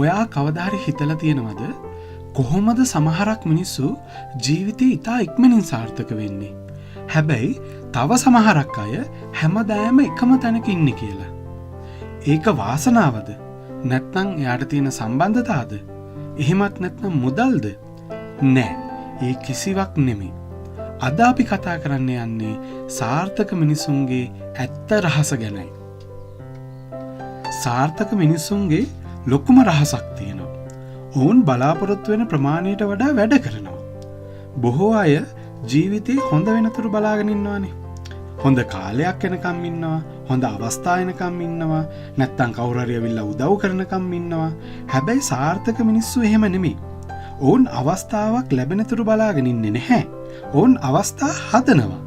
ඔයා කවදා හරි හිතලා තියෙනවද කොහොමද සමහරක් මිනිස්සු ජීවිතේ ඉතා ඉක්මනින් සාර්ථක වෙන්නේ? හැබැයි තව සමහරක් අය හැමදාම එකම තැනක ඉන්නේ කියලා. ඒක වාසනාවද? නැත්නම් එයාට තියෙන සම්බන්ධතාවද? එහෙමත් නැත්නම් මුදල්ද? නෑ, ඒ කිසිවක් නෙමෙයි. අද අපි කතා කරන්න යන්නේ සාර්ථක මිනිසුන්ගේ ඇත්ත රහස ගැනයි. සාර්ථක මිනිසුන්ගේ ලොකුම රහසක් තියෙනවා. ඔවුන් බලාපොරොත්තු වෙන ප්‍රමාණයට වඩා වැඩ කරනවා. බොහෝ අය ජීවිතේ හොඳ වෙනතුරු බලාගෙන ඉන්නවානේ. හොඳ කාලයක් එනකම් ඉන්නවා, හොඳ අවස්ථා එනකම් ඉන්නවා, නැත්තම් කවුරු හරි ඇවිල්ලා උදව් කරනකම් ඉන්නවා. හැබැයි සාර්ථක මිනිස්සු එහෙම නෙමෙයි. ඔවුන් අවස්ථාවක් ලැබෙනතුරු බලාගෙන ඉන්නේ නැහැ. ඔවුන් අවස්ථා හදනවා.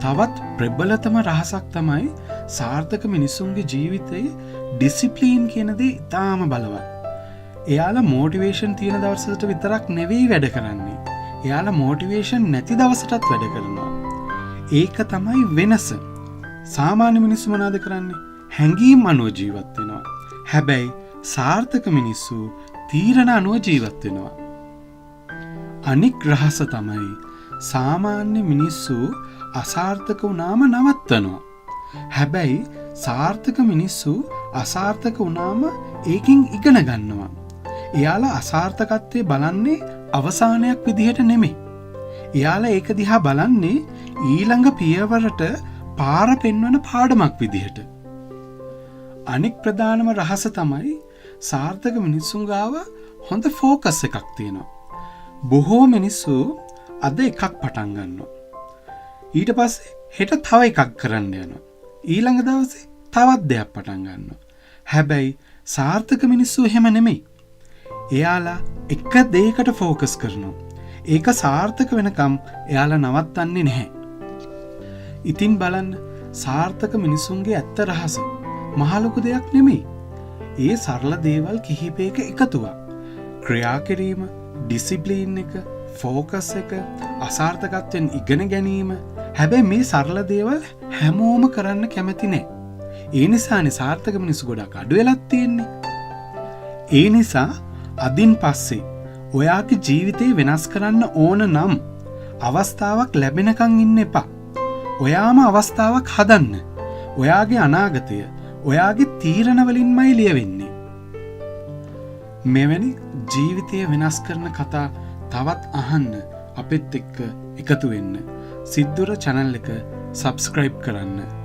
තවත් ප්‍රබලතම රහසක් තමයි සාර්ථක මිනිසුන්ගේ ජීවිතයේ ඩිසිප්ලින් කියන දේ ඉතාම බලවත්. එයාලා මොටිවේෂන් තියෙන දවසට විතරක් නෙවෙයි වැඩ කරන්නේ. එයාලා මොටිවේෂන් නැති දවසටත් වැඩ කරනවා. ඒක තමයි වෙනස. සාමාන්‍ය මිනිස්සු මොනවද කරන්නේ? හැඟීම් අනුව ජීවත් වෙනවා. හැබැයි සාර්ථක මිනිස්සු තීරණ අනුව ජීවත් වෙනවා. අනික් රහස තමයි සාමාන්‍ය මිනිස්සු අසාර්ථක වුණාම නවත්තනවා. හැබැයි සාර්ථක මිනිස්සු අසාර්ථක වුණාම ඒකෙන් ඉගෙන ගන්නවා. එයාලා අසාර්ථකත්වයේ බලන්නේ අවසානයක් විදිහට නෙමෙයි. එයාලා ඒක දිහා බලන්නේ ඊළඟ පියවරට පාර පෙන්වන පාඩමක් විදිහට. අනික් ප්‍රධානම රහස තමයි සාර්ථක මිනිස්සුන් ගාව හොඳ ફોකස් එකක් තියෙනවා. බොහෝ මිනිස්සු අද එකක් පටන් ගන්නවා. ඊට පස්සේ හෙට තව එකක් කරන්න යනවා. ඊළඟ දවසේ තවත් දෙයක් පටන් ගන්නවා. හැබැයි සාර්ථක මිනිස්සු එහෙම නෙමෙයි. එයාලා එක දෙයකට ફોකස් කරනවා. ඒක සාර්ථක වෙනකම් එයාලා නවත්තන්නේ නැහැ. ඉතින් බලන්න, සාර්ථක මිනිසුන්ගේ ඇත්ත රහස මහ ලොකු දෙයක් නෙමෙයි. ඒ සරල දේවල් කිහිපයක එකතුවක්. ක්‍රියා කිරීම, ඩිසිප්ලින් එක, ફોකස් එක, අසාර්ථකත්වයෙන් ඉගෙන ගැනීම. හැබැයි මේ සරල දේවල් හැමෝම කරන්න කැමති නැහැ. ඒ නිසානේ සාර්ථක මිනිස්සු ගොඩක් අඩු වෙලක් තියෙන්නේ. ඒ නිසා අදින් පස්සේ ඔයාගේ ජීවිතේ වෙනස් කරන්න ඕන නම් අවස්ථාවක් ලැබෙනකන් ඉන්න එපා. ඔයාම අවස්ථාවක් හදන්න. ඔයාගේ අනාගතය ඔයාගේ තීරණ වලින්මයි ලියවෙන්නේ. මෙවැනි ජීවිතය වෙනස් කරන කතා තවත් අහන්න අපෙත් එක්ක එකතු වෙන්න. සිද්දුර channel එක subscribe කරන්න.